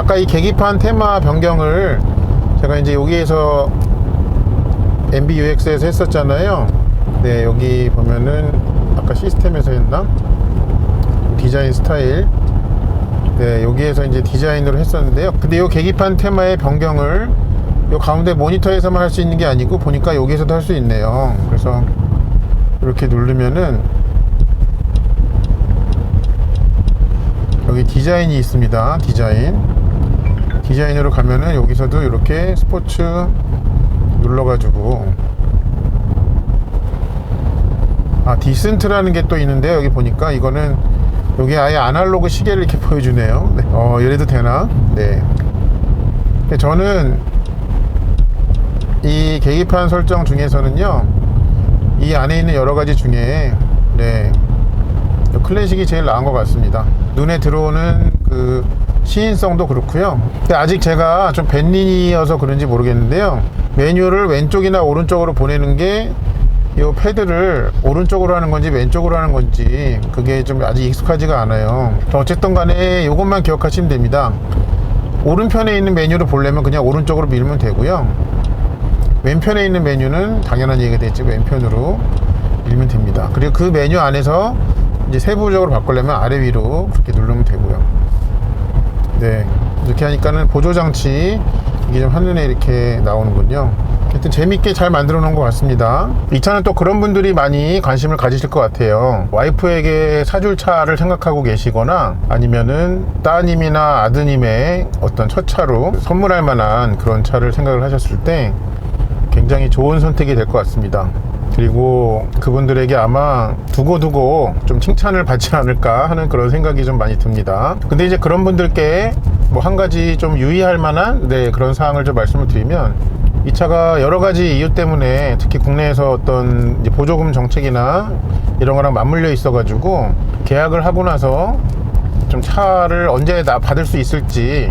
아까 이 계기판 테마 변경을 제가 이제 여기에서 MBUX에서 했었잖아요. 네, 여기 보면은 아까 시스템에서 했나? 디자인 스타일. 네, 여기에서 이제 디자인으로 했었는데요. 근데 이 계기판 테마의 변경을 이 가운데 모니터에서만 할 수 있는 게 아니고 보니까 여기에서도 할 수 있네요. 그래서 이렇게 누르면은 여기 디자인이 있습니다. 디자인으로 가면은 여기서도 이렇게 스포츠 눌러가지고 디센트라는 게 또 있는데 여기 보니까 이거는 여기 아예 아날로그 시계를 이렇게 보여주네요. 네. 이래도 되나? 네. 저는 이 계기판 설정 중에서는요, 이 안에 있는 여러 가지 중에 네, 클래식이 제일 나은 것 같습니다. 눈에 들어오는 그 시인성도 그렇고요. 근데 아직 제가 좀 벤린이어서 그런지 모르겠는데요, 메뉴를 왼쪽이나 오른쪽으로 보내는 게 이 패드를 오른쪽으로 하는 건지 왼쪽으로 하는 건지 그게 좀 아직 익숙하지가 않아요. 어쨌든 간에 이것만 기억하시면 됩니다. 오른편에 있는 메뉴를 보려면 그냥 오른쪽으로 밀면 되고요, 왼편에 있는 메뉴는 당연한 얘기가 됐지 왼편으로 밀면 됩니다. 그리고 그 메뉴 안에서 이제 세부적으로 바꾸려면 아래 위로 그렇게 누르면 되고요. 네, 이렇게 하니까는 보조장치 이게 좀 화면에 이렇게 나오는군요. 하여튼 재밌게 잘 만들어 놓은 것 같습니다. 이 차는 또 그런 분들이 많이 관심을 가지실 것 같아요. 와이프에게 사줄 차를 생각하고 계시거나 아니면은 따님이나 아드님의 어떤 첫 차로 선물할 만한 그런 차를 생각을 하셨을 때 굉장히 좋은 선택이 될 것 같습니다. 그리고 그분들에게 아마 두고두고 좀 칭찬을 받지 않을까 하는 그런 생각이 좀 많이 듭니다. 근데 이제 그런 분들께 뭐 한 가지 좀 유의할 만한 그런 사항을 좀 말씀을 드리면, 이 차가 여러 가지 이유 때문에 특히 국내에서 어떤 이제 보조금 정책이나 이런 거랑 맞물려 있어 가지고 계약을 하고 나서 좀 차를 언제 받을 수 있을지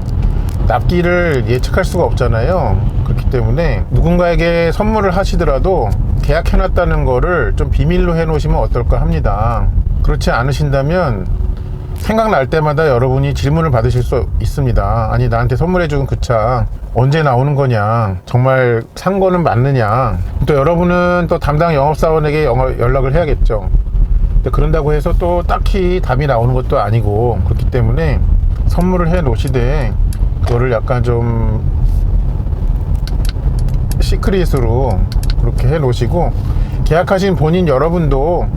납기를 예측할 수가 없잖아요. 그렇기 때문에 누군가에게 선물을 하시더라도 계약해놨다는 거를 좀 비밀로 해놓으시면 어떨까 합니다. 그렇지 않으신다면 생각날 때마다 여러분이 질문을 받으실 수 있습니다. 아니, 나한테 선물해준 그 차 언제 나오는 거냐, 정말 산 거는 맞느냐. 또 여러분은 또 담당 영업사원에게 연락을 해야겠죠. 근데 그런다고 해서 또 딱히 답이 나오는 것도 아니고, 그렇기 때문에 선물을 해 놓으시되 그거를 약간 좀 시크릿으로 그렇게 해 놓으시고, 계약하신 본인 여러분도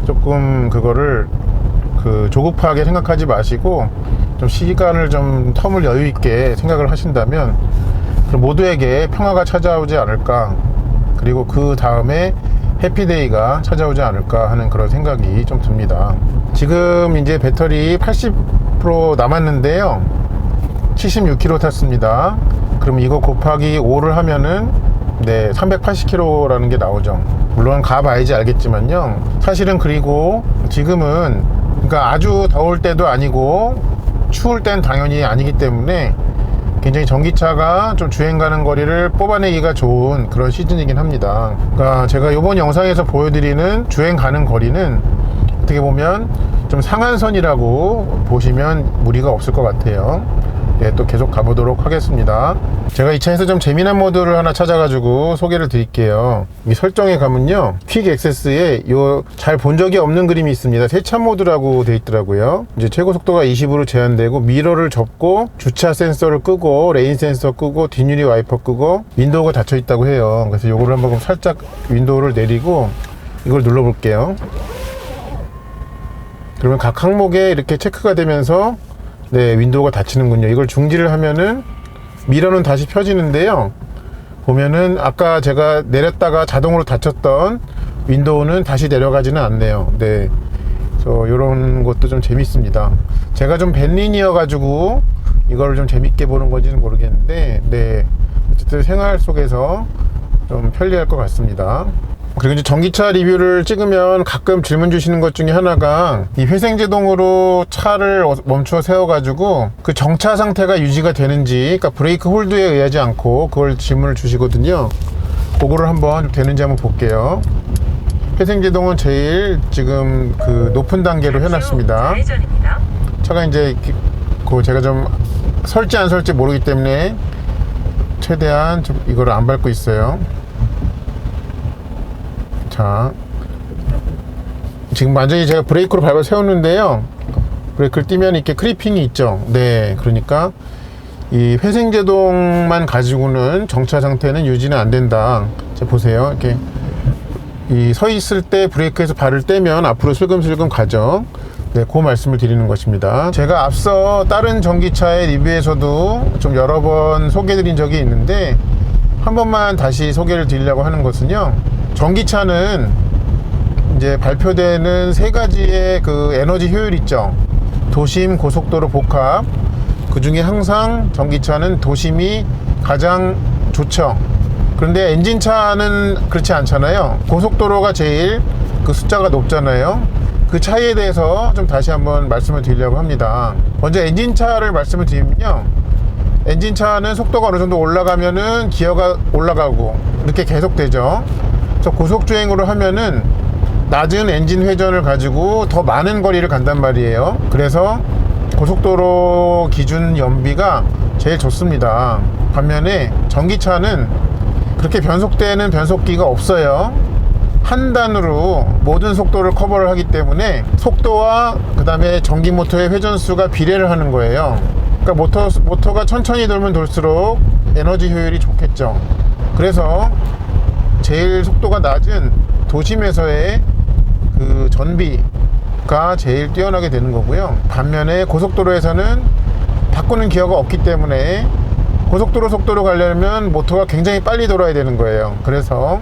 조금 그거를 조급하게 생각하지 마시고 좀 시간을 좀 텀을 여유 있게 생각을 하신다면 그럼 모두에게 평화가 찾아오지 않을까, 그리고 그 다음에 해피데이가 찾아오지 않을까 하는 그런 생각이 좀 듭니다. 지금 이제 배터리 80% 남았는데요, 76km 탔습니다. 그럼 이거 곱하기 5를 하면은 380km라는 게 나오죠. 물론 가봐야지 알겠지만요, 사실은. 그리고 지금은 그러니까 아주 더울 때도 아니고 추울 땐 당연히 아니기 때문에 굉장히 전기차가 좀 주행 가는 거리를 뽑아내기가 좋은 그런 시즌이긴 합니다. 그러니까 제가 이번 영상에서 보여드리는 주행 가는 거리는 어떻게 보면 좀 상한선이라고 보시면 무리가 없을 것 같아요. 또 계속 가보도록 하겠습니다. 제가 이 차에서 좀 재미난 모드를 하나 찾아가지고 소개를 드릴게요. 이 설정에 가면요, 퀵 액세스에 잘 본 적이 없는 그림이 있습니다. 세차 모드라고 돼 있더라고요. 이제 최고 속도가 20으로 제한되고, 미러를 접고 주차 센서를 끄고 레인 센서 끄고 뒷유리 와이퍼 끄고 윈도우가 닫혀 있다고 해요. 그래서 요거를 한번 살짝 윈도우를 내리고 이걸 눌러 볼게요. 그러면 각 항목에 이렇게 체크가 되면서 윈도우가 닫히는군요. 이걸 중지를 하면은 미러는 다시 펴지는데요, 보면은 아까 제가 내렸다가 자동으로 닫혔던 윈도우는 다시 내려가지는 않네요. 그래서 이런 것도 좀 재밌습니다. 제가 좀 벤린이어 가지고 이거를 좀 재밌게 보는 건지는 모르겠는데 어쨌든 생활 속에서 좀 편리할 것 같습니다. 그리고 이제 전기차 리뷰를 찍으면 가끔 질문 주시는 것 중에 하나가 이 회생제동으로 차를 멈추어 세워가지고 그 정차 상태가 유지가 되는지, 그러니까 브레이크 홀드에 의하지 않고 그걸 질문을 주시거든요. 그거를 한번 되는지 한번 볼게요. 회생제동은 제일 지금 높은 단계로 해놨습니다. 차가 이제 제가 좀 설지 안 설지 모르기 때문에 최대한 좀 이거를 안 밟고 있어요. 자, 지금 완전히 제가 브레이크로 밟아 세웠는데요, 브레이크를 띄면 이렇게 크리핑이 있죠. 네, 그러니까 이 회생제동만 가지고는 정차 상태는 유지는 안 된다. 자, 보세요. 이렇게 이 서 있을 때 브레이크에서 발을 떼면 앞으로 슬금슬금 가죠. 네, 그 말씀을 드리는 것입니다. 제가 앞서 다른 전기차의 리뷰에서도 좀 여러 번 소개드린 적이 있는데, 한 번만 다시 소개를 드리려고 하는 것은요, 전기차는 이제 발표되는 세 가지의 그 에너지 효율 있죠. 도심, 고속도로, 복합. 그 중에 항상 전기차는 도심이 가장 좋죠. 그런데 엔진차는 그렇지 않잖아요. 고속도로가 제일 그 숫자가 높잖아요. 그 차이에 대해서 좀 다시 한번 말씀을 드리려고 합니다. 먼저 엔진차를 말씀을 드리면요, 엔진차는 속도가 어느 정도 올라가면은 기어가 올라가고 이렇게 계속되죠. 그래서 고속주행으로 하면은 낮은 엔진 회전을 가지고 더 많은 거리를 간단 말이에요. 그래서 고속도로 기준 연비가 제일 좋습니다. 반면에 전기차는 그렇게 변속되는 변속기가 없어요. 한 단으로 모든 속도를 커버를 하기 때문에 속도와 그 다음에 전기 모터의 회전수가 비례를 하는 거예요. 그러니까 모터가 천천히 돌면 돌수록 에너지 효율이 좋겠죠. 그래서 제일 속도가 낮은 도심에서의 그 전비가 제일 뛰어나게 되는 거고요. 반면에 고속도로에서는 바꾸는 기어가 없기 때문에 고속도로 속도로 가려면 모터가 굉장히 빨리 돌아야 되는 거예요. 그래서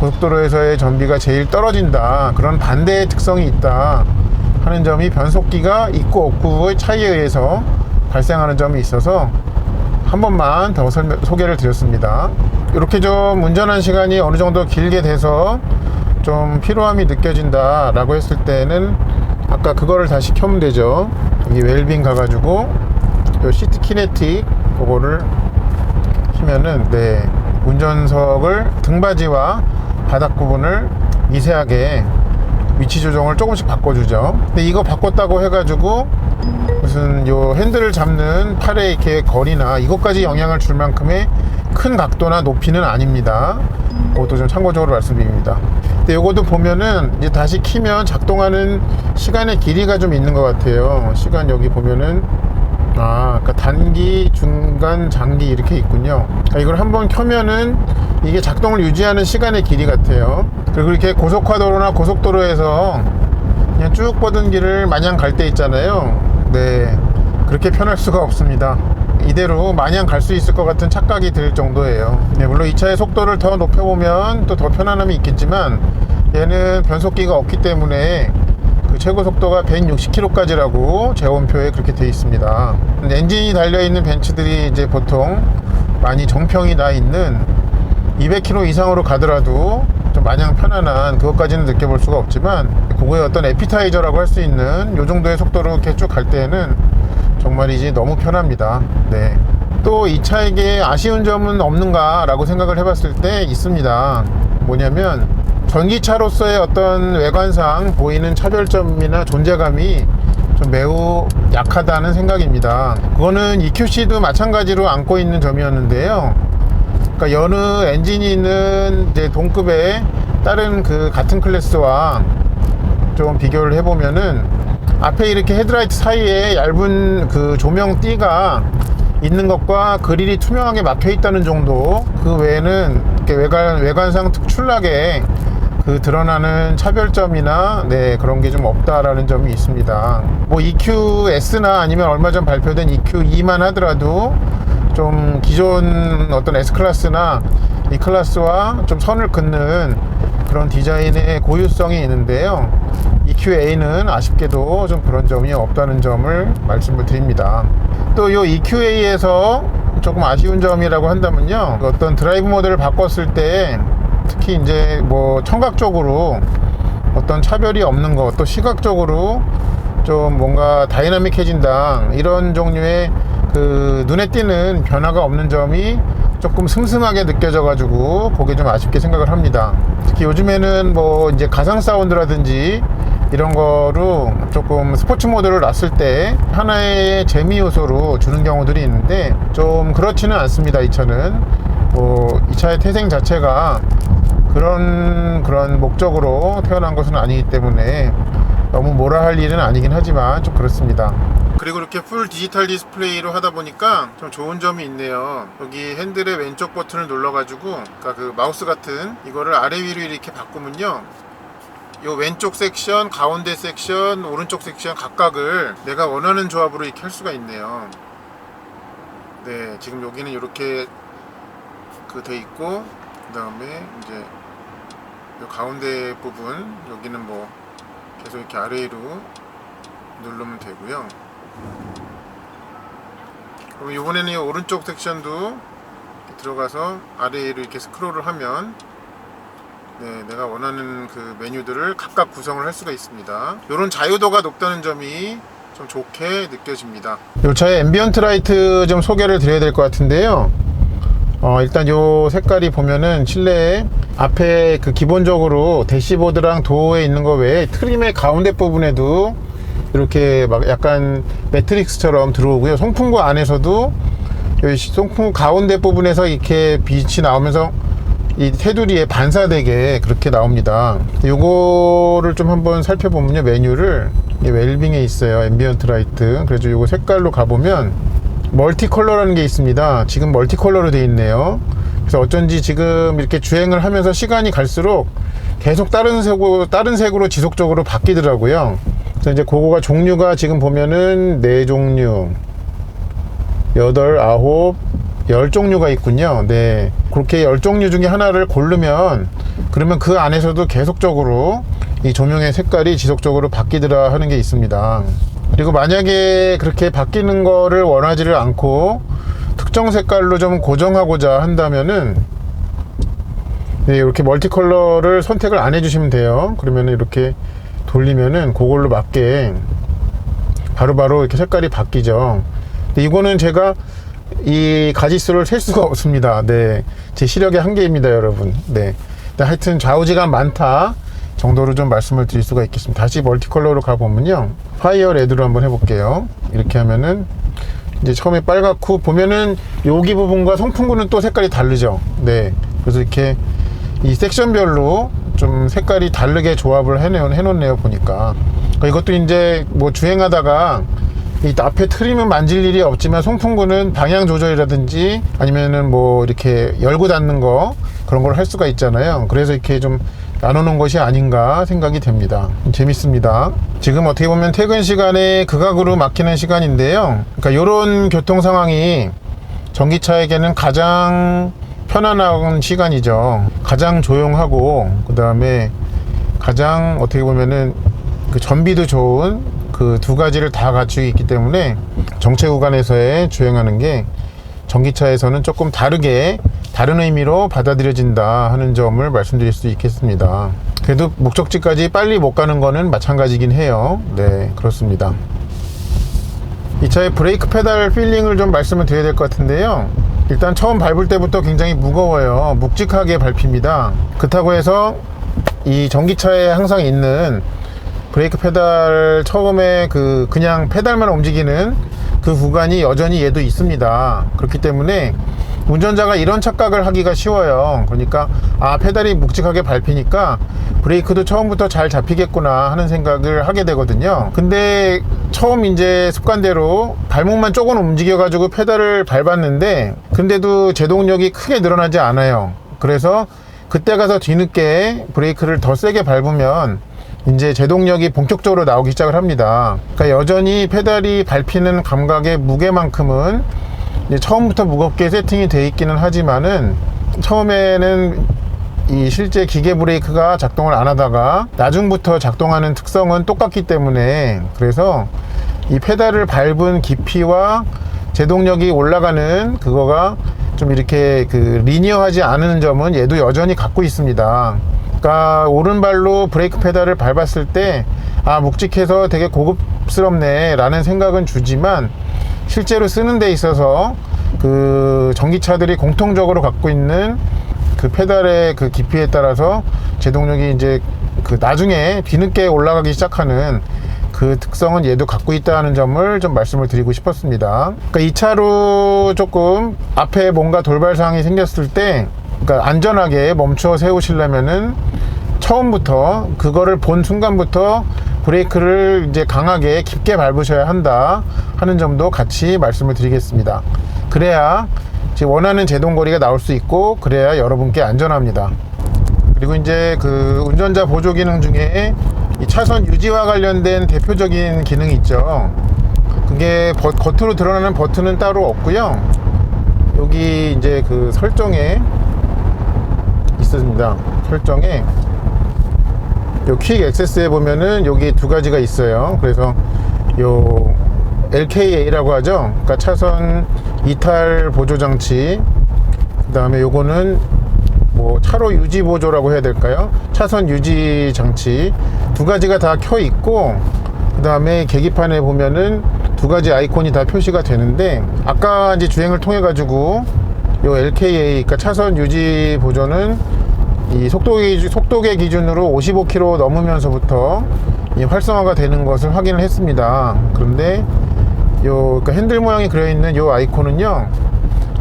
고속도로에서의 전비가 제일 떨어진다, 그런 반대의 특성이 있다 하는 점이 변속기가 있고 없고의 차이에 의해서 발생하는 점이 있어서 한 번만 더 소개를 드렸습니다. 이렇게 좀 운전한 시간이 어느 정도 길게 돼서 좀 피로함이 느껴진다 라고 했을 때는 아까 그거를 다시 켜면 되죠. 여기 웰빙 가가지고 요 시트 키네틱 그거를 키면은, 네, 운전석을 등받이와 바닥 부분을 미세하게 위치 조정을 조금씩 바꿔주죠. 근데 이거 바꿨다고 해가지고 무슨 요 핸들을 잡는 팔에 이렇게 거리나 이것까지 영향을 줄 만큼의 큰 각도나 높이는 아닙니다. 그것도 좀 참고적으로 말씀드립니다. 근데 요것도 보면은 이제 다시 키면 작동하는 시간의 길이가 좀 있는 것 같아요. 시간 여기 보면은 그러니까 단기, 중간, 장기 이렇게 있군요. 그러니까 이걸 한번 켜면은 이게 작동을 유지하는 시간의 길이 같아요. 그리고 이렇게 고속화도로나 고속도로에서 그냥 쭉 뻗은 길을 마냥 갈 때 있잖아요. 네, 그렇게 편할 수가 없습니다. 이대로 마냥 갈 수 있을 것 같은 착각이 들 정도예요. 네, 물론 이 차의 속도를 더 높여보면 또 더 편안함이 있겠지만 얘는 변속기가 없기 때문에 그 최고 속도가 160km까지라고 제원표에 그렇게 되어 있습니다. 엔진이 달려있는 벤츠들이 이제 보통 많이 정평이 나 있는 200km 이상으로 가더라도 좀 마냥 편안한 그것까지는 느껴볼 수가 없지만, 그거의 어떤 에피타이저라고 할 수 있는 요 정도의 속도로 이렇게 쭉 갈 때는 정말이지 너무 편합니다. 네. 또 이 차에게 아쉬운 점은 없는가 라고 생각을 해봤을 때 있습니다. 뭐냐면 전기차로서의 어떤 외관상 보이는 차별점이나 존재감이 좀 매우 약하다는 생각입니다. 그거는 EQC도 마찬가지로 안고 있는 점이었는데요. 그러니까 여느 엔진이 있는 이제 동급의 다른 그 같은 클래스와 좀 비교를 해보면은 앞에 이렇게 헤드라이트 사이에 얇은 그 조명띠가 있는 것과 그릴이 투명하게 막혀 있다는 정도, 그 외에는 이렇게 외관상 특출나게 그 드러나는 차별점이나 네, 그런 게 좀 없다라는 점이 있습니다. 뭐 EQS나 아니면 얼마 전 발표된 EQ2만 하더라도 좀 기존 어떤 S클래스나 E클래스와 좀 선을 긋는 그런 디자인의 고유성이 있는데요, EQA는 아쉽게도 좀 그런 점이 없다는 점을 말씀을 드립니다. 또 이 EQA에서 조금 아쉬운 점이라고 한다면요, 어떤 드라이브 모델을 바꿨을 때 특히 이제 뭐 청각적으로 어떤 차별이 없는 것, 또 시각적으로 좀 뭔가 다이나믹해진다, 이런 종류의 그 눈에 띄는 변화가 없는 점이 조금 슴슴하게 느껴져 가지고 그게 좀 아쉽게 생각을 합니다. 특히 요즘에는 뭐 이제 가상 사운드라든지 이런 거로 조금 스포츠 모드를 놨을 때 하나의 재미 요소로 주는 경우들이 있는데 좀 그렇지는 않습니다. 이 차는 이 차의 태생 자체가 그런 목적으로 태어난 것은 아니기 때문에 너무 뭐라 할 일은 아니긴 하지만 좀 그렇습니다. 그리고 이렇게 풀 디지털 디스플레이로 하다 보니까 좀 좋은 점이 있네요. 여기 핸들의 왼쪽 버튼을 눌러가지고, 그러니까 그 마우스 같은 이거를 아래 위로 이렇게 바꾸면요, 요 왼쪽 섹션, 가운데 섹션, 오른쪽 섹션 각각을 내가 원하는 조합으로 이렇게 할 수가 있네요. 네, 지금 여기는 이렇게 돼 있고, 그 다음에 이제 요 가운데 부분, 여기는 뭐 계속 이렇게 아래로 누르면 되고요. 그럼 이번에는 이 오른쪽 섹션도 이렇게 들어가서 아래로 이렇게 스크롤을 하면 내가 원하는 그 메뉴들을 각각 구성을 할 수가 있습니다. 이런 자유도가 높다는 점이 좀 좋게 느껴집니다. 이 차의 앰비언트 라이트 좀 소개를 드려야 될 것 같은데요. 일단 요 색깔이 보면은 실내에 앞에 그 기본적으로 대시보드랑 도어에 있는 거 외에 트림의 가운데 부분에도 이렇게 막 약간 매트릭스처럼 들어오고요. 송풍구 안에서도 여기 송풍구 가운데 부분에서 이렇게 빛이 나오면서 이 테두리에 반사되게 그렇게 나옵니다. 요거를 좀 한번 살펴보면요, 메뉴를 웰빙에 있어요. 앰비언트 라이트. 그래서 요거 색깔로 가보면 멀티 컬러라는 게 있습니다. 지금 멀티 컬러로 되어 있네요. 그래서 어쩐지 지금 이렇게 주행을 하면서 시간이 갈수록 계속 다른 색으로 지속적으로 바뀌더라고요. 그래서 이제 그거가 종류가 지금 보면은 4종류, 8, 9, 10종류가 있군요. 네, 그렇게 10종류 중에 하나를 고르면 그러면 그 안에서도 계속적으로 이 조명의 색깔이 지속적으로 바뀌더라 하는 게 있습니다. 그리고 만약에 그렇게 바뀌는 거를 원하지를 않고 특정 색깔로 좀 고정하고자 한다면은 이렇게 멀티 컬러를 선택을 안 해주시면 돼요. 그러면 이렇게 돌리면은 그걸로 맞게 바로바로 이렇게 색깔이 바뀌죠. 근데 이거는 제가 이 가지수를 셀 수가 없습니다. 네, 제 시력의 한계입니다, 여러분. 네, 하여튼 좌우지간 많다 정도로 좀 말씀을 드릴 수가 있겠습니다. 다시 멀티 컬러로 가보면요, 파이어 레드로 한번 해볼게요. 이렇게 하면은 이제 처음에 빨갛고 보면은 여기 부분과 송풍구는 또 색깔이 다르죠. 네, 그래서 이렇게 이 섹션별로 좀 색깔이 다르게 조합을 해놓네요, 보니까. 이것도 이제 뭐 주행하다가 이 앞에 트림은 만질 일이 없지만 송풍구는 방향 조절이라든지 아니면은 뭐 이렇게 열고 닫는 거 그런 걸 할 수가 있잖아요. 그래서 이렇게 좀 나눠놓은 것이 아닌가 생각이 됩니다. 재밌습니다. 지금 어떻게 보면 퇴근 시간에 극악으로 막히는 시간인데요. 그러니까 이런 교통 상황이 전기차에게는 가장 편안한 시간이죠. 가장 조용하고 그 다음에 가장 어떻게 보면은 그 전비도 좋은 그 두 가지를 다 갖추고 있기 때문에 정체 구간에서의 주행하는 게 전기차에서는 조금 다른 의미로 받아들여진다 하는 점을 말씀드릴 수 있겠습니다. 그래도 목적지까지 빨리 못 가는 거는 마찬가지긴 해요. 네, 그렇습니다. 이 차의 브레이크 페달 필링을 좀 말씀을 드려야 될 것 같은데요. 일단 처음 밟을 때부터 굉장히 무거워요. 묵직하게 밟힙니다. 그렇다고 해서 이 전기차에 항상 있는 브레이크 페달 처음에 그냥 페달만 움직이는 그 구간이 여전히 얘도 있습니다. 그렇기 때문에 운전자가 이런 착각을 하기가 쉬워요. 그러니까 페달이 묵직하게 밟히니까 브레이크도 처음부터 잘 잡히겠구나 하는 생각을 하게 되거든요. 근데 처음 이제 습관대로 발목만 조금 움직여 가지고 페달을 밟았는데 근데도 제동력이 크게 늘어나지 않아요. 그래서 그때 가서 뒤늦게 브레이크를 더 세게 밟으면 이제 제동력이 본격적으로 나오기 시작을 합니다. 그러니까 여전히 페달이 밟히는 감각의 무게만큼은 이제 처음부터 무겁게 세팅이 되어 있기는 하지만은 처음에는 이 실제 기계 브레이크가 작동을 안 하다가 나중부터 작동하는 특성은 똑같기 때문에 그래서 이 페달을 밟은 깊이와 제동력이 올라가는 그거가 좀 이렇게 리니어하지 않은 점은 얘도 여전히 갖고 있습니다. 그러니까 오른발로 브레이크 페달을 밟았을 때 묵직해서 되게 고급스럽네 라는 생각은 주지만 실제로 쓰는 데 있어서 그 전기차들이 공통적으로 갖고 있는 그 페달의 그 깊이에 따라서 제동력이 이제 그 나중에 뒤늦게 올라가기 시작하는 그 특성은 얘도 갖고 있다는 점을 좀 말씀을 드리고 싶었습니다. 그러니까 이 차로 조금 앞에 뭔가 돌발 사항이 생겼을 때, 그러니까 안전하게 멈춰 세우시려면은 처음부터 그거를 본 순간부터 브레이크를 이제 강하게 깊게 밟으셔야 한다 하는 점도 같이 말씀을 드리겠습니다. 그래야 원하는 제동거리가 나올 수 있고, 그래야 여러분께 안전합니다. 그리고 이제 그 운전자 보조 기능 중에 이 차선 유지와 관련된 대표적인 기능이 있죠. 그게 겉으로 드러나는 버튼은 따로 없고요. 여기 이제 그 설정에 있습니다. 설정에 요 퀵 액세스에 보면은 여기 두 가지가 있어요. 그래서 요 LKA라고 하죠. 그러니까 차선 이탈 보조 장치. 그 다음에 요거는 뭐 차로 유지 보조라고 해야 될까요? 차선 유지 장치 두 가지가 다 켜 있고, 그 다음에 계기판에 보면은 두 가지 아이콘이 다 표시가 되는데, 아까 이제 주행을 통해 가지고 요 LKA, 그러니까 차선 유지 보조는 이 속도계 기준으로 55km 넘으면서부터 이 활성화가 되는 것을 확인을 했습니다. 그런데 요 그러니까 핸들 모양이 그려 있는 요 아이콘은요,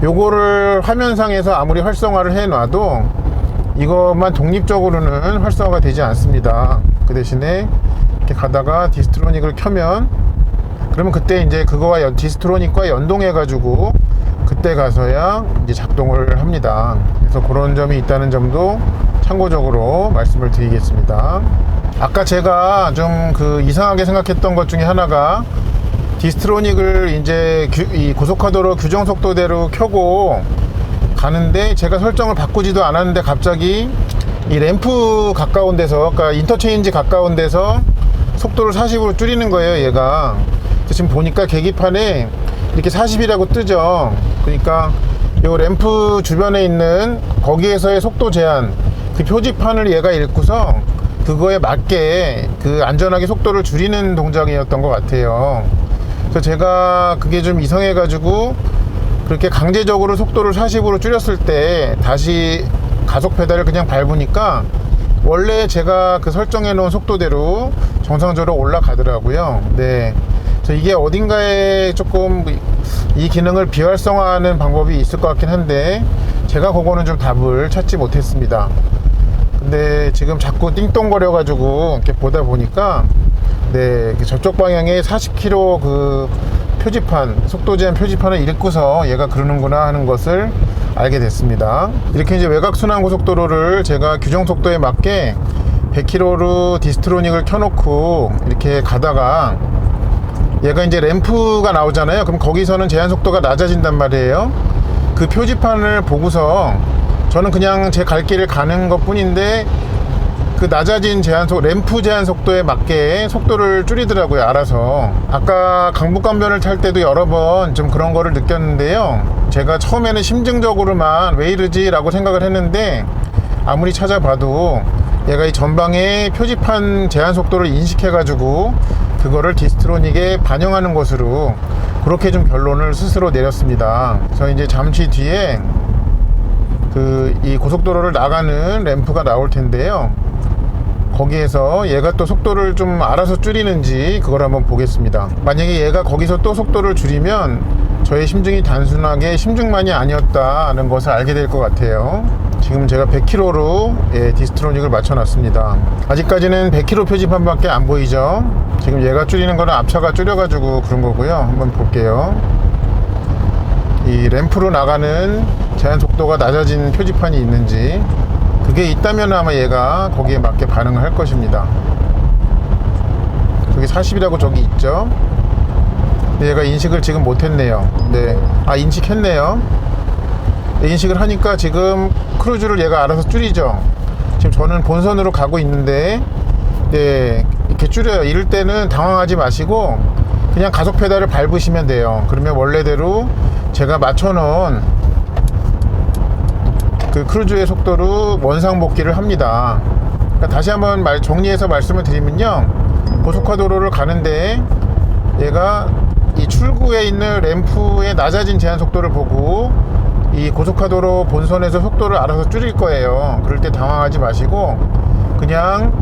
요거를 화면상에서 아무리 활성화를 해 놔도 이것만 독립적으로는 활성화가 되지 않습니다. 그 대신에 이렇게 가다가 디스트로닉을 켜면, 그러면 그때 이제 그거와 디스트로닉과 연동해 가지고 그때 가서야 이제 작동을 합니다. 그래서 그런 점이 있다는 점도 참고적으로 말씀을 드리겠습니다. 아까 제가 좀 그 이상하게 생각했던 것 중에 하나가, 디스트로닉을 이제 이 고속화도로 규정 속도대로 켜고 가는데 제가 설정을 바꾸지도 않았는데 갑자기 이 램프 가까운 데서, 그러니까 인터체인지 가까운 데서 속도를 40으로 줄이는 거예요, 얘가. 지금 보니까 계기판에 이렇게 40이라고 뜨죠. 그러니까 요 램프 주변에 있는 거기에서의 속도 제한, 그 표지판을 얘가 읽고서 그거에 맞게 그 안전하게 속도를 줄이는 동작이었던 것 같아요. 그래서 제가 그게 좀 이상해 가지고 그렇게 강제적으로 속도를 40으로 줄였을 때 다시 가속 페달을 그냥 밟으니까 원래 제가 그 설정해 놓은 속도대로 정상적으로 올라가더라고요. 네. 그래서 이게 어딘가에 조금 이 기능을 비활성화하는 방법이 있을 것 같긴 한데, 제가 그거는 좀 답을 찾지 못했습니다. 근데 지금 자꾸 띵똥거려 가지고 이렇게 보다 보니까, 네, 저쪽 방향에 40km 그 표지판, 속도 제한 표지판을 읽고서 얘가 그러는구나 하는 것을 알게 됐습니다. 이렇게 이제 외곽순환 고속도로를 제가 규정 속도에 맞게 100km로 디스트로닉을 켜놓고 이렇게 가다가 얘가 이제 램프가 나오잖아요. 그럼 거기서는 제한 속도가 낮아진단 말이에요. 그 표지판을 보고서 저는 그냥 제 갈 길을 가는 것 뿐인데, 그 낮아진 램프 제한 속도에 맞게 속도를 줄이더라고요, 알아서. 아까 강북간변을 탈 때도 여러 번 좀 그런 거를 느꼈는데요. 제가 처음에는 심증적으로만 왜 이러지 라고 생각을 했는데, 아무리 찾아봐도 얘가 이 전방에 표지판 제한 속도를 인식해 가지고 그거를 디스트로닉에 반영하는 것으로 그렇게 좀 결론을 스스로 내렸습니다. 그래서 이제 잠시 뒤에 이 고속도로를 나가는 램프가 나올 텐데요. 거기에서 얘가 또 속도를 좀 알아서 줄이는지 그걸 한번 보겠습니다. 만약에 얘가 거기서 또 속도를 줄이면 저의 심증이 단순하게 심증만이 아니었다는 것을 알게 될 것 같아요. 지금 제가 100km로 디스트로닉을 맞춰놨습니다. 아직까지는 100km 표지판밖에 안 보이죠. 지금 얘가 줄이는 거는 앞차가 줄여가지고 그런 거고요. 한번 볼게요. 이 램프로 나가는 제한 속도가 낮아진 표지판이 있는지, 그게 있다면 아마 얘가 거기에 맞게 반응을 할 것입니다. 저기 40이라고 저기 있죠. 근데 얘가 인식을 지금 못했네요. 네, 인식했네요. 인식을 하니까 지금 크루즈를 얘가 알아서 줄이죠. 지금 저는 본선으로 가고 있는데, 네, 이렇게 줄여요. 이럴 때는 당황하지 마시고 그냥 가속 페달을 밟으시면 돼요. 그러면 원래대로 제가 맞춰놓은 그 크루즈의 속도로 원상복귀를 합니다. 그러니까 다시 한번 정리해서 말씀을 드리면요, 고속화도로를 가는데 얘가 이 출구에 있는 램프의 낮아진 제한 속도를 보고 이 고속화도로 본선에서 속도를 알아서 줄일 거예요. 그럴 때 당황하지 마시고 그냥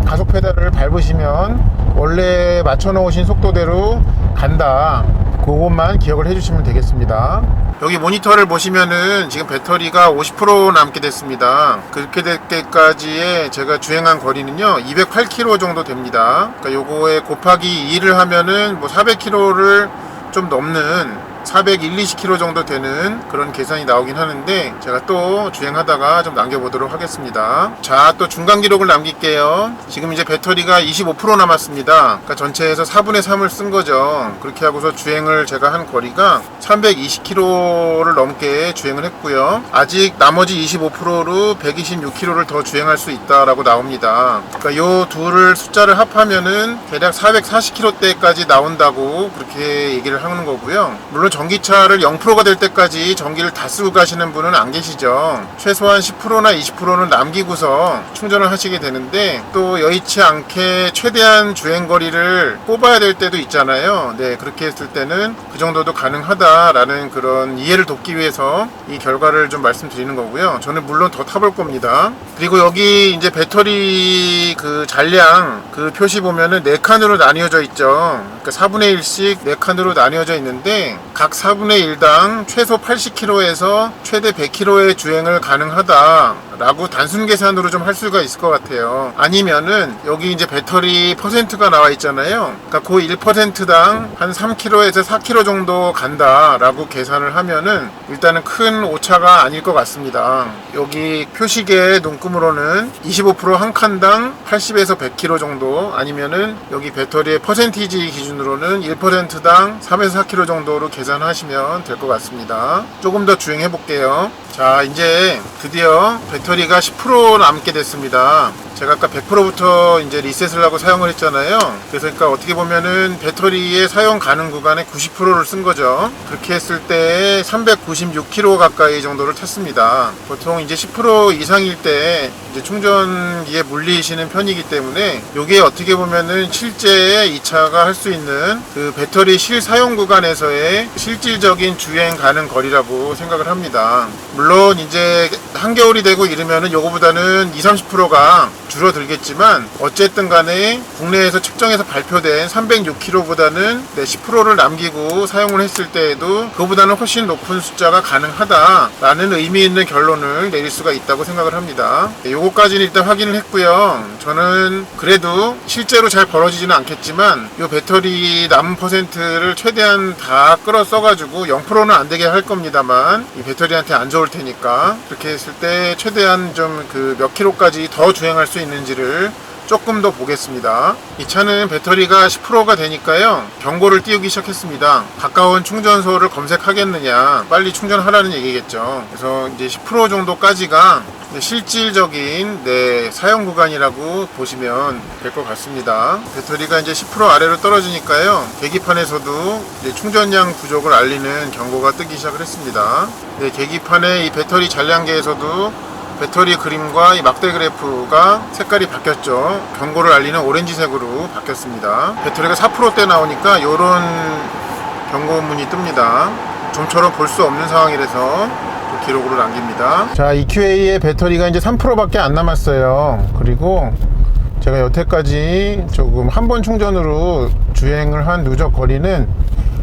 가속 페달을 밟으시면 원래 맞춰 놓으신 속도대로 간다, 그것만 기억을 해 주시면 되겠습니다. 여기 모니터를 보시면은 지금 배터리가 50% 남게 됐습니다. 그렇게 될 때까지의 제가 주행한 거리는요 208km 정도 됩니다. 그러니까 요거에 곱하기 2를 하면은 뭐 400km를 좀 넘는 420km 정도 되는 그런 계산이 나오긴 하는데, 제가 또 주행하다가 좀 남겨보도록 하겠습니다. 자, 또 중간 기록을 남길게요. 지금 이제 배터리가 25% 남았습니다. 그러니까 전체에서 4분의 3을 쓴 거죠. 그렇게 하고서 주행을 제가 한 거리가 320km를 넘게 주행을 했고요. 아직 나머지 25%로 126km를 더 주행할 수 있다라고 나옵니다. 그러니까 요 둘을 숫자를 합하면은 대략 440km대까지 나온다고 그렇게 얘기를 하는 거고요. 물론 전기차를 0%가 될 때까지 전기를 다 쓰고 가시는 분은 안 계시죠. 최소한 10%나 20%는 남기고서 충전을 하시게 되는데, 또 여의치 않게 최대한 주행거리를 뽑아야 될 때도 있잖아요. 네, 그렇게 했을 때는 그 정도도 가능하다라는 그런 이해를 돕기 위해서 이 결과를 좀 말씀드리는 거고요. 저는 물론 더 타볼 겁니다. 그리고 여기 이제 배터리 그 잔량 그 표시 보면은 4칸으로 나뉘어져 있죠. 그러니까 4분의 1씩 4칸으로 나뉘어져 있는데, 각 4분의 1당 최소 80km에서 최대 100km의 주행을 가능하다 라고 단순 계산으로 좀 할 수가 있을 것 같아요. 아니면은 여기 이제 배터리 퍼센트가 나와 있잖아요. 그러니까 그 1%당 한 3km에서 4km 정도 간다 라고 계산을 하면은 일단은 큰 오차가 아닐 것 같습니다. 여기 표시계 눈금으로는 25%한 칸당 80에서 100km 정도, 아니면은 여기 배터리의 퍼센티지 기준으로는 1%당 3에서 4km 정도로 계산하시면 될 것 같습니다. 조금 더 주행해 볼게요. 자, 이제 드디어 배터리가 10% 남게 됐습니다. 제가 아까 100%부터 이제 리셋을 하고 사용을 했잖아요. 그래서 그러니까 어떻게 보면은 배터리의 사용 가능 구간의 90%를 쓴 거죠. 그렇게 했을 때 396km 가까이 정도를 탔습니다. 보통 이제 10% 이상일 때 이제 충전기에 물리시는 편이기 때문에 이게 어떻게 보면은 실제 이 차가 할 수 있는 그 배터리 실사용 구간에서의 실질적인 주행 가능 거리라고 생각을 합니다. 물론 이제 한겨울이 되고 이러면은 요거보다는 20-30%가 줄어들겠지만, 어쨌든 간에 국내에서 측정해서 발표된 306km보다는 10%를 남기고 사용을 했을 때에도 그거보다는 훨씬 높은 숫자가 가능하다라는 의미 있는 결론을 내릴 수가 있다고 생각을 합니다. 요거까지는 일단 확인을 했고요. 저는 그래도 실제로 잘 벌어지지는 않겠지만 요 배터리 남은 퍼센트를 최대한 다 끌어 써가지고 0%는 안 되게 할 겁니다만, 이 배터리한테 안 좋을 테니까 그렇게 했을 때 최대한 좀 그 몇 킬로까지 더 주행할 수 있는지를 조금 더 보겠습니다. 이 차는 배터리가 10%가 되니까요 경고를 띄우기 시작했습니다. 가까운 충전소를 검색하겠느냐, 빨리 충전하라는 얘기겠죠. 그래서 이제 10% 정도까지가 실질적인 사용 구간이라고 보시면 될 것 같습니다. 배터리가 이제 10% 아래로 떨어지니까요 계기판에서도 이제 충전량 부족을 알리는 경고가 뜨기 시작을 했습니다. 계기판의 이 배터리 잔량계에서도 배터리 그림과 이 막대 그래프가 색깔이 바뀌었죠. 경고를 알리는 오렌지색으로 바뀌었습니다. 배터리가 4%대 나오니까 이런 경고문이 뜹니다. 좀처럼 볼 수 없는 상황이라서 기록으로 남깁니다. 자, EQA의 배터리가 이제 3%밖에 안 남았어요. 그리고 제가 여태까지 조금 한 번 충전으로 주행을 한 누적 거리는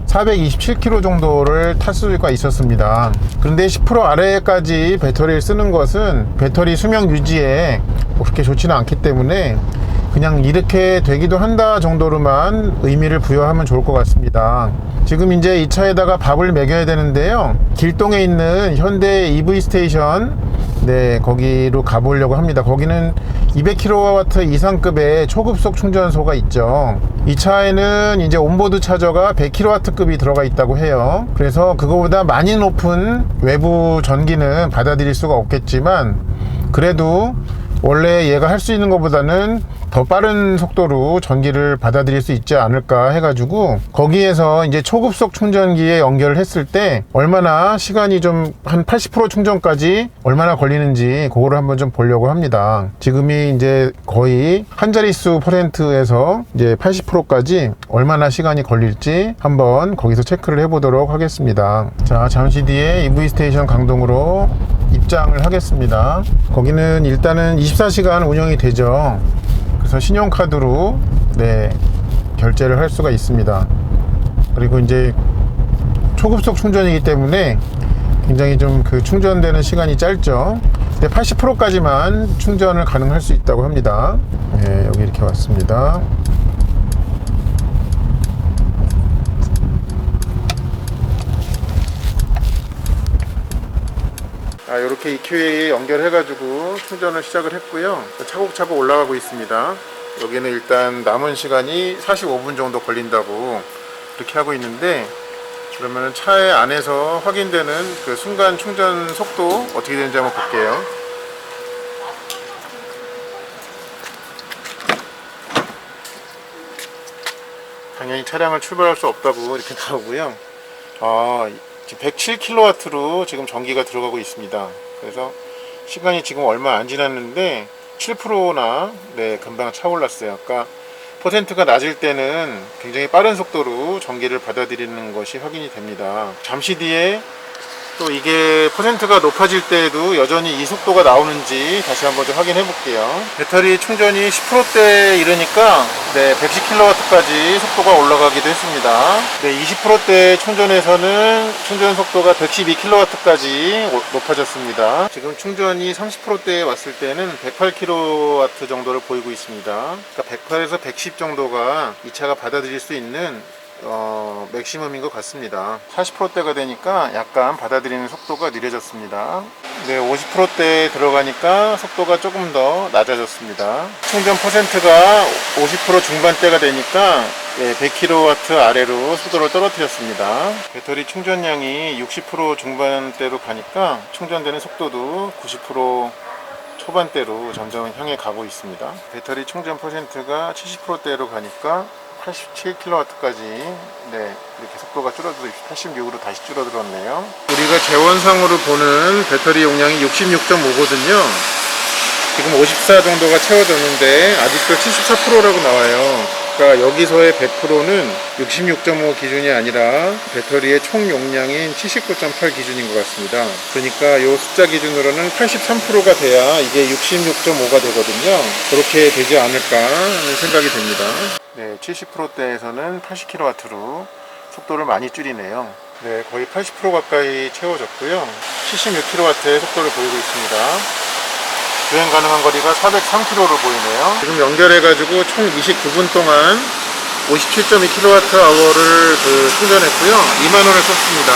427km 정도를 탈 수가 있었습니다. 그런데 10% 아래까지 배터리를 쓰는 것은 배터리 수명 유지에 그렇게 좋지는 않기 때문에 그냥 이렇게 되기도 한다 정도로만 의미를 부여하면 좋을 것 같습니다. 지금 이제 이 차에다가 밥을 먹여야 되는데요, 길동에 있는 현대 EV 스테이션 거기로 가보려고 합니다. 거기는 200kW 이상급의 초급속 충전소가 있죠. 이 차에는 이제 온보드 차저가 100kW급이 들어가 있다고 해요. 그래서 그거보다 많이 높은 외부 전기는 받아들일 수가 없겠지만, 그래도 원래 얘가 할 수 있는 것보다는 더 빠른 속도로 전기를 받아들일 수 있지 않을까 해가지고, 거기에서 이제 초급속 충전기에 연결을 했을 때 얼마나 시간이 좀 한 80% 충전까지 얼마나 걸리는지 그거를 한번 좀 보려고 합니다. 지금이 이제 거의 한 자릿수 %에서 이제 80%까지 얼마나 시간이 걸릴지 한번 거기서 체크를 해보도록 하겠습니다. 자, 잠시 뒤에 EV 스테이션 강동으로 입장을 하겠습니다. 거기는 일단은 24시간 운영이 되죠. 그래서 신용카드로 네, 결제를 할 수가 있습니다. 그리고 이제 초급속 충전이기 때문에 굉장히 좀 그 충전되는 시간이 짧죠. 80%까지만 충전을 가능할 수 있다고 합니다. 네, 여기 이렇게 왔습니다. 이렇게 EQA에 연결해 가지고 충전을 시작을 했고요. 차곡차곡 올라가고 있습니다. 여기는 일단 남은 시간이 45분 정도 걸린다고 그렇게 하고 있는데, 그러면 차의 안에서 확인되는 그 순간 충전 속도 어떻게 되는지 한번 볼게요. 당연히 차량을 출발할 수 없다고 이렇게 나오고요. 지금 107kW로 지금 전기가 들어가고 있습니다. 그래서 시간이 지금 얼마 안 지났는데 7%나 네, 금방 차올랐어요. 아까 퍼센트가 낮을 때는 굉장히 빠른 속도로 전기를 받아들이는 것이 확인이 됩니다. 잠시 뒤에 또 이게 퍼센트가 높아질 때에도 여전히 이 속도가 나오는지 다시 한번 좀 확인해 볼게요. 배터리 충전이 10%대에 이르니까 네, 110kW까지 속도가 올라가기도 했습니다. 네, 20%대 충전에서는 충전 속도가 112kW까지 높아졌습니다. 지금 충전이 30%대에 왔을 때는 108kW 정도를 보이고 있습니다. 그러니까 108에서 110 정도가 이 차가 받아들일 수 있는 맥시멈인 것 같습니다. 40%대가 되니까 약간 받아들이는 속도가 느려졌습니다. 네, 50%대에 들어가니까 속도가 조금 더 낮아졌습니다. 충전 퍼센트가 50% 중반대가 되니까 100kW 아래로 속도를 떨어뜨렸습니다. 배터리 충전량이 60% 중반대로 가니까 충전되는 속도도 90% 초반대로 점점 향해 가고 있습니다. 배터리 충전 퍼센트가 70%대로 가니까 87kW까지 네, 이렇게 속도가 줄어들어 86으로 다시 줄어들었네요. 우리가 재원상으로 보는 배터리 용량이 66.5거든요. 지금 54 정도가 채워졌는데 아직도 74%라고 나와요. 그러니까 여기서의 100%는 66.5 기준이 아니라 배터리의 총 용량인 79.8 기준인 것 같습니다. 그러니까 이 숫자 기준으로는 83%가 돼야 이게 66.5가 되거든요. 그렇게 되지 않을까 하는 생각이 됩니다. 네, 70%대에서는 80kW로 속도를 많이 줄이네요. 네, 거의 80% 가까이 채워졌고요. 76kW의 속도를 보이고 있습니다. 주행 가능한 거리가 403km로 보이네요. 지금 연결해가지고 총 29분 동안 57.2kWh를 충전했고요. 2만원을 썼습니다.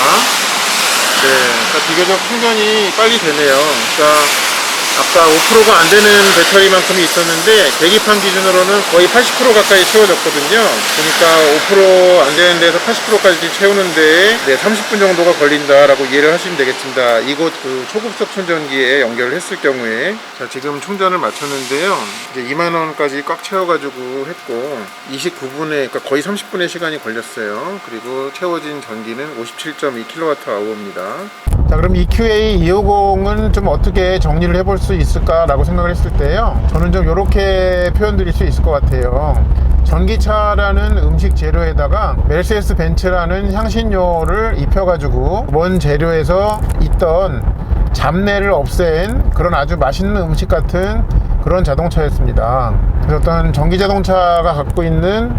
네, 그러니까 비교적 충전이 빨리 되네요. 그러니까 아까 5%가 안 되는 배터리만큼이 있었는데 계기판 기준으로는 거의 80% 가까이 채워졌거든요. 그러니까 5% 안 되는 데서 80%까지 채우는데 네, 30분 정도가 걸린다라고 이해를 하시면 되겠습니다. 이곳 그 초급속 충전기에 연결을 했을 경우에. 자, 지금 충전을 마쳤는데요. 이제 2만원까지 꽉 채워가지고 했고 29분에, 그러니까 거의 30분의 시간이 걸렸어요. 그리고 채워진 전기는 57.2kWh입니다. 자, 그럼 EQA 250은 좀 어떻게 정리를 해볼 수 있을까라고 생각을 했을 때요, 저는 좀 이렇게 표현드릴 수 있을 것 같아요. 전기차라는 음식 재료에다가 메르세데스 벤츠라는 향신료를 입혀가지고 원 재료에서 있던 잡내를 없앤 그런 아주 맛있는 음식 같은 그런 자동차였습니다. 그래서 어떤 전기자동차가 갖고 있는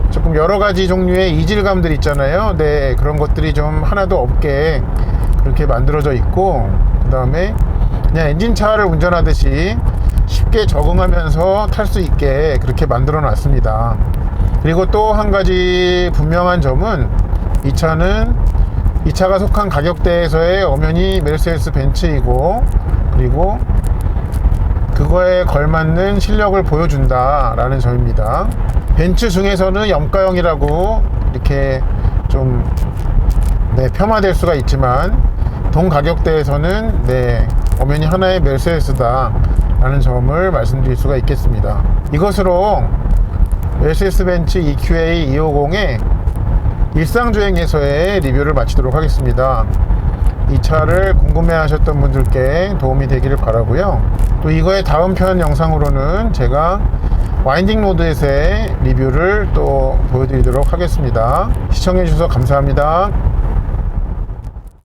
조금 여러가지 종류의 이질감들 있잖아요. 네, 그런 것들이 좀 하나도 없게 그렇게 만들어져 있고, 그 다음에 그냥 엔진차를 운전하듯이 쉽게 적응하면서 탈 수 있게 그렇게 만들어 놨습니다. 그리고 또 한 가지 분명한 점은 이 차가 속한 가격대에서의 엄연히 메르세데스 벤츠이고, 그리고 그거에 걸맞는 실력을 보여준다 라는 점입니다. 벤츠 중에서는 염가형이라고 이렇게 좀 네, 폄하될 수가 있지만 동 가격대에서는 네, 엄연히 하나의 메르세데스다 라는 점을 말씀드릴 수가 있겠습니다. 이것으로 메르세데스 벤츠 EQA 250의 일상주행에서의 리뷰를 마치도록 하겠습니다. 이 차를 궁금해 하셨던 분들께 도움이 되기를 바라고요. 또 이거의 다음 편 영상으로는 제가 와인딩 로드에서의 리뷰를 또 보여드리도록 하겠습니다. 시청해 주셔서 감사합니다.